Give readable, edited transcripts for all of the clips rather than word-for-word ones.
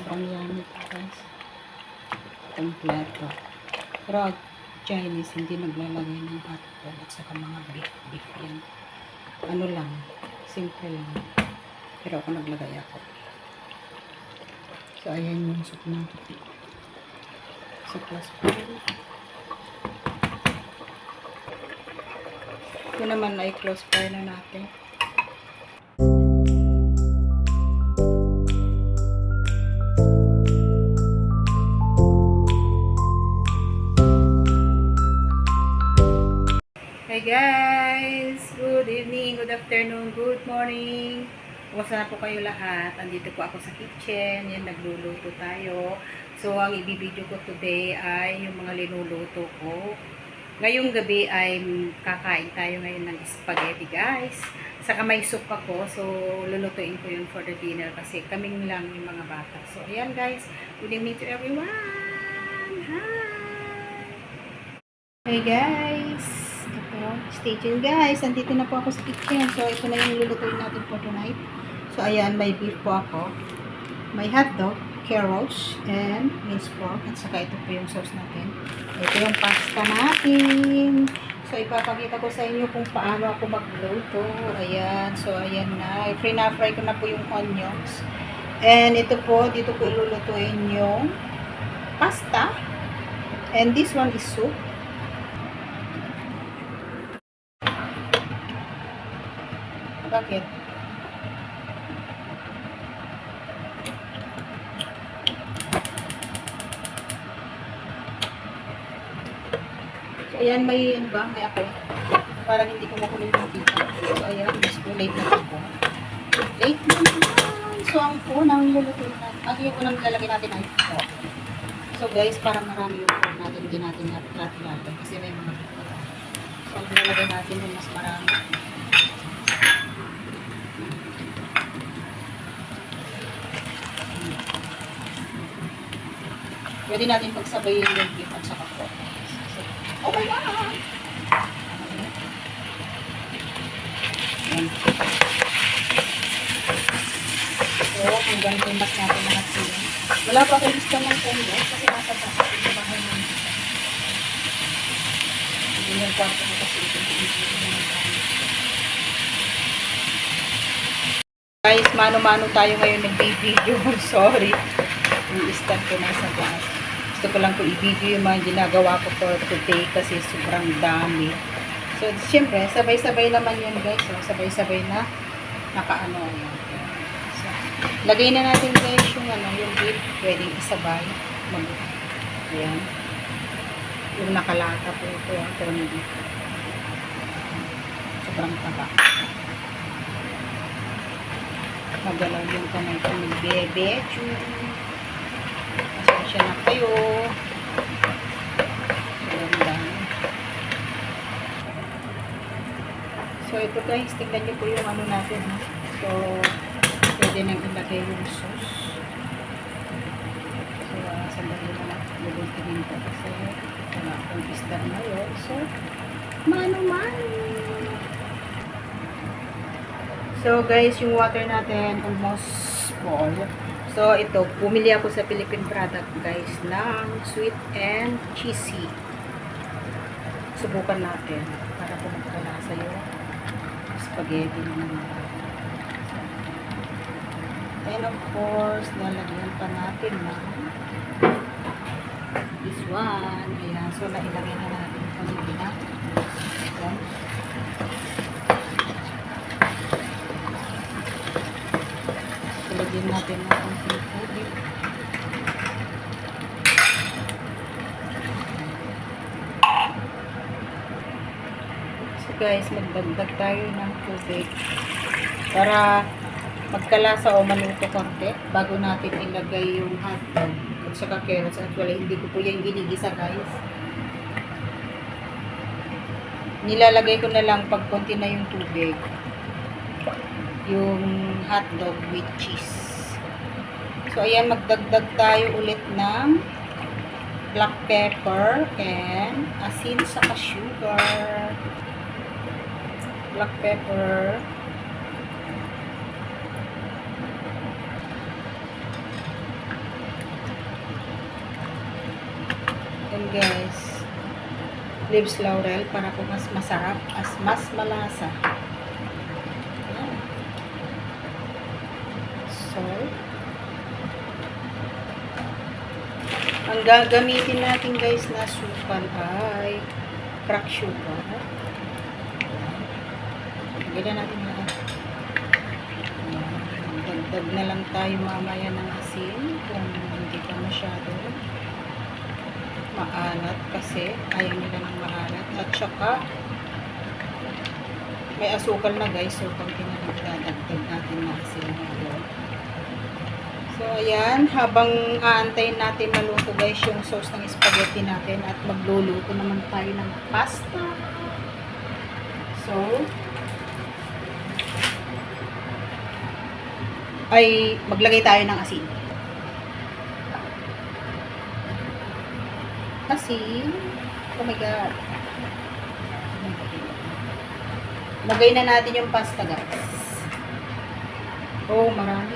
Sobrang yummy po guys. Kompleto. Pero Chinese, hindi naglalagay ng hotdog at saka mga beef yan. Ano lang, simple lang. Pero ako naglagay ako. So, ayan yung soup natin. Sa plus pan. Ito naman ay close fire na natin. Hi guys! Good evening, good afternoon, good morning. Kumusta na po kayo lahat? Andito po ako sa kitchen. Yan, nagluluto tayo. So, ang ibibideo ko today ay yung mga linuluto ko. Ngayong gabi ay kakain tayo ngayon ng spaghetti guys. Saka may soup ako. So, lulutuin ko yun for the dinner kasi kaming lang yung mga bata. So, ayan guys. Good evening to everyone! Hi! Hey guys! Stay tuned guys. Andito na po ako sa kitchen. So, ito na yung lulutuin natin for tonight. So, ayan, may beef po ako. May hotdog, carrots, and minced pork. At saka ito po yung sauce natin. Ito yung pasta natin. So, ipapakita ko sa inyo kung paano ako magluto. Ayan. So, ayan na. Fry ko na po yung onions. And ito po, dito po ilulutuin yung pasta. And this one is soup. Bakit? So, ayan, may ano ba? May ako. Parang hindi ko makulit yung kita. So, ayan, late na ako. Late na naman. So, ang unang lulutuin natin. Yung unang lalagay natin ay ito. So, guys, parang marami yung pork natin. Hindi natin natin. Kasi may mga ito. So, ang lalagay natin yung mas marami. Pwede natin pagsabayin yung beef at saka pork. Oh my God! Ayan. So, hanggang timbas natin lahat sila. Wala pa kayo gusto ng tondo kasi nasa bahay namin. Hindi yung kwarto ko kasi ito. Guys, mano-mano tayo ngayon nag-video. Sorry. Yung stand ko nasa taas. Gusto ko lang po i-video yung mga ginagawa ko for today kasi sobrang dami. So, siyempre, sabay-sabay naman yan guys. So, sabay-sabay na nakaano. So, lagay na natin guys yung yung beef. Pwedeng isabay. Ayan. Yung nakalata po ito. Ito yung beef. Sobrang taba. Magalaw yung kamay ko ng bebe. Pasensya na kayo. So, ito guys, tignan nyo po yung ano natin. Ha? So, pwede nang ilagay yung sauce. So, sandali na lang. Lulutin ko kasi wala akong isda ngayon. So, mano-mano. So, guys, yung water natin almost full. So, ito, bumili ako sa Philippine product, guys, ng sweet and cheesy. Subukan natin para kung magkalasa yung spaghetti naman. And of course, lalagyan pa natin na this one. Ayan. So, nailagay na natin ito sa gina. Ayan. Lagyan natin ng konting tubig. So guys, magdagdag tayo ng tubig para magkalasa o maluto konti bago natin ilagay yung hotdog at saka carrots. Actually, hindi ko po yung ginigisa guys. Nilalagay ko na lang pag konti na yung tubig yung hotdog with cheese. So, ayan, magdagdag tayo ulit ng black pepper and asin saka sugar. Black pepper. guys. Leaves laurel para po mas masarap, mas malasa. Ayan. Salt. Ang gagamitin natin guys na sukal ay crack sugar. Ganda natin lahat. Dagdag na lang tayo mamaya ng asin kung hindi pa masyado maalat kasi ayaw nila ng maalat. At saka may asukal na guys, so pag pinagdadagdag natin na asin ngayon. So ayan, habang aantayin natin maluto guys yung sauce ng spaghetti natin at magluluto naman tayo ng pasta. So ay maglagay tayo ng asin. Asin. Oh my god. Lagay na natin yung pasta guys. Oh, marami.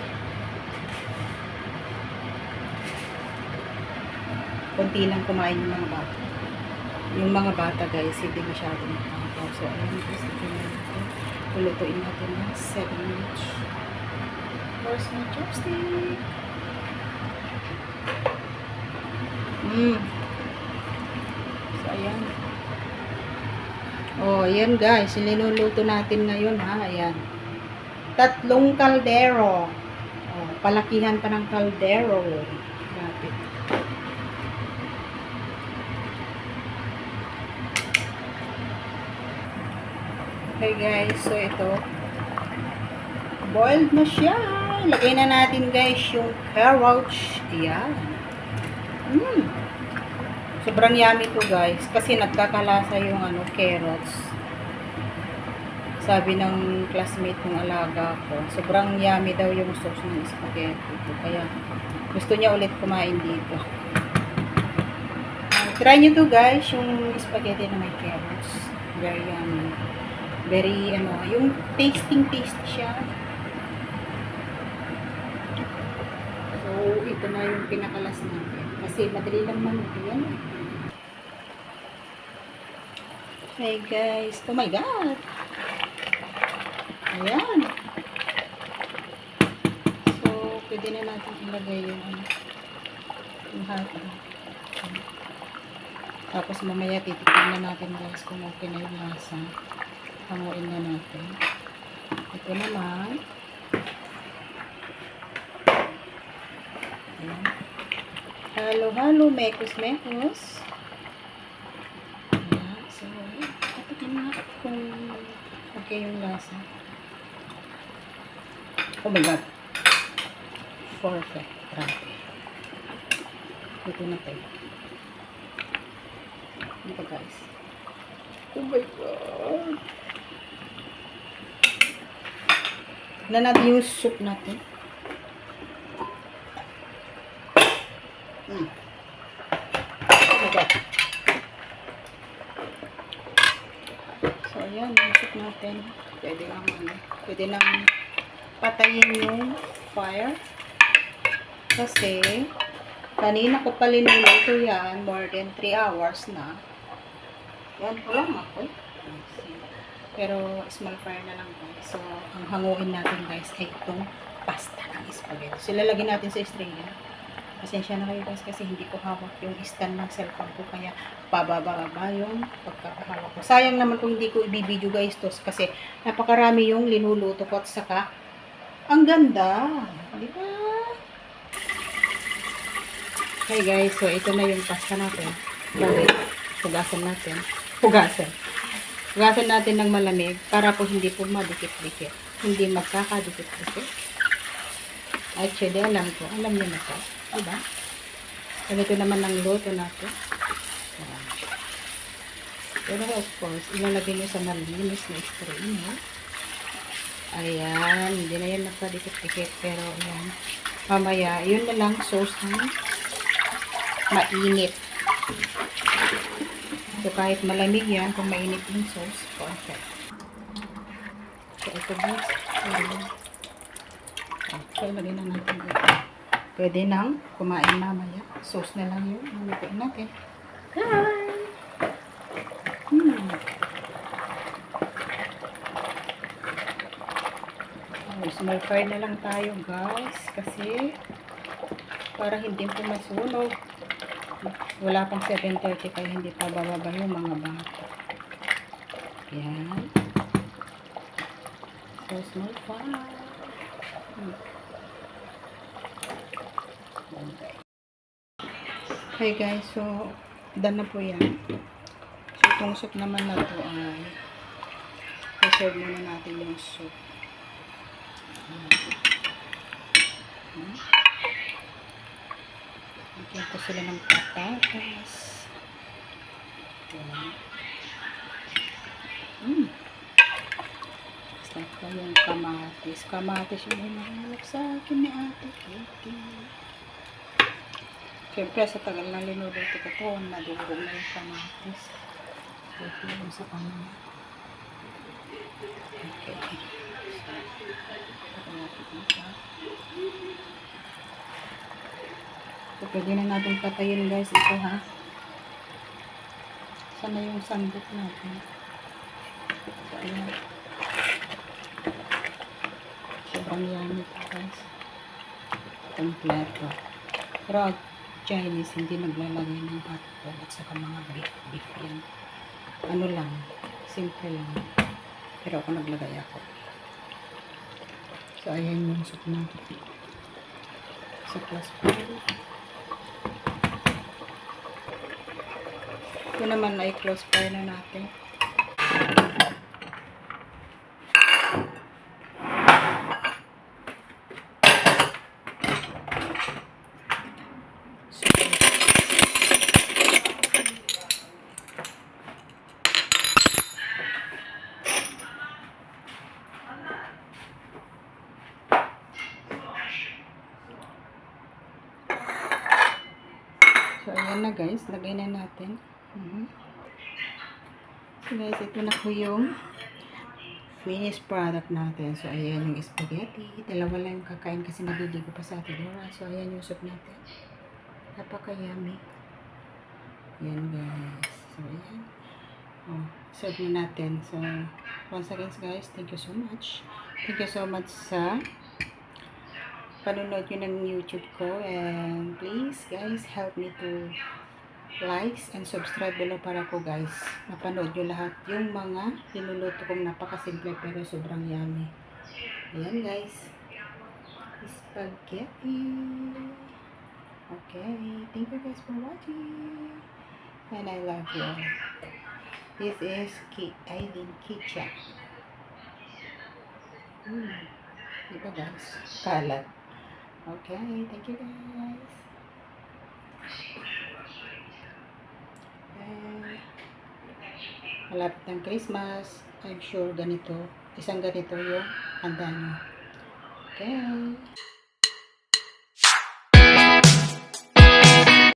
Kunti lang kumain yung mga bata. Yung mga bata guys, hindi masyadong nakakaw. So, ayan guys, lulutuin natin ng 7 minutes. Where's my chopstick? So, ayan. Oh, ayan guys. Linuluto natin ngayon ha. Ayan. 3 kaldero. Oh, palakihan pa ng kaldero. Grabe. Okay guys. So, ito. Boiled na siya. Lagay na natin guys yung carrots. Ayan. Sobrang yummy to guys. Kasi nagkakalasa yung carrots. Sabi ng classmate kong alaga ko, sobrang yummy daw yung sauce ng spaghetti. Kaya gusto niya ulit kumain dito. Try nyo to guys, yung spaghetti na may carrots. Very yummy. Very yung tasting siya. So, ito na yung pinakalas natin. Kasi madali lang maluto yan. Hey guys. Oh my god. Ayan. So, pwede na natin ilagay yung hotdog. Tapos mamaya titikman na natin guys kung okay na yung lasa. Hanguin na natin. Ito naman. Halo-halo, mekos-mekos. Ayan. So, patikin na kung okay yung lasa. Oh my god. Perfect. Grabe. Ito na tayo. Ito guys. Oh my god. Tignan natin yung soup natin. Oh my god. So, ayan. Yung soup natin. Pwede nang patayin yung fire. Kasi, kanina ko pa linuluto yan. More than 3 hours na. Yan ko lang ako. Pero, small fire na lang guys. So, ang hanguin natin guys ay itong pasta ng spaghetti. So, lalagyan natin sa strainer. Pasensya na kayo guys kasi hindi ko hawak yung stand ng cellphone ko. Kaya, pababa yung pagkakahawak ko. Sayang naman kung hindi ko ibibideo guys to. Kasi, napakarami yung linuluto ko at saka, ang ganda. Di ba? Okay guys, so ito na yung pasta natin. Hugasan natin. Hugasan natin ng malamig para po hindi po madikit-dikit. Hindi magkakadikit-dikit. Actually, alam niyo na to. Diba? Ganito naman ang luto natin. Pero of course, ilalagay nyo sa malinis na strainer. Ayan, hindi na yan nagpadikit-dikit. Pero ayan, mamaya, yun na lang sauce ng mainit. So, kahit malamig yan, kung mainit yung sauce, perfect. So, ito guys. So, ilagay na natin ito. Pwede nang kumain mamaya. Sauce na lang yun. Lutuin natin. Hi! Hmm. Oh, small fire na lang tayo guys kasi para hindi po masunog. Wala pang 7:30 kaya hindi pa bababa yung mga bata. Yan. So, small fire. Hi guys, so done na po yan. So, itong soup naman na to ay i-serve muna natin yung soup. Lagyan ko sila ng patatas. Start ko yung kamatis. Kamatis yung hinahanap sa akin ni Ate Kitty. Siyempre, sa tagal na linuluto ko to, nadurog na yung kamatis. Ito yung sa kanya. Okay. So, pwede na natin patayin guys ito ha. Sana yung sandok natin. So, ayan. Sobrang yummy ito guys. Kompleto. Pero Chinese, hindi naglalagay ng hotdog at saka mga beef yan. Ano lang, simple lang. Pero ako naglagay ako. So, ayan yung soup natin. Sa plus pan. Ito naman ay close fire na natin. So, ayan na guys. Lagay na natin. So, guys, ito na po yung finished product natin. So, ayan yung spaghetti. Dalawa lang yung kakain kasi naliligo pa sa atin. So, ayan yung soup natin. Napaka-yummy. Ayan guys. So, ayan. Oh, serve na natin. So, once again guys, thank you so much. Thank you so much sa panonood nyo ng YouTube ko. And please guys, help me to likes and subscribe below para ko guys mapanood nyo lahat yung mga niluluto kong napakasimple pero sobrang yummy. Ayan guys, spaghetti. Okay, thank you guys for watching and I love you. This is Aileen Kitchen. Diba guys, kalat. Okay, thank you guys. Malapit ng Christmas, I'm sure ganito, isang ganito yung handa nyo. Okay.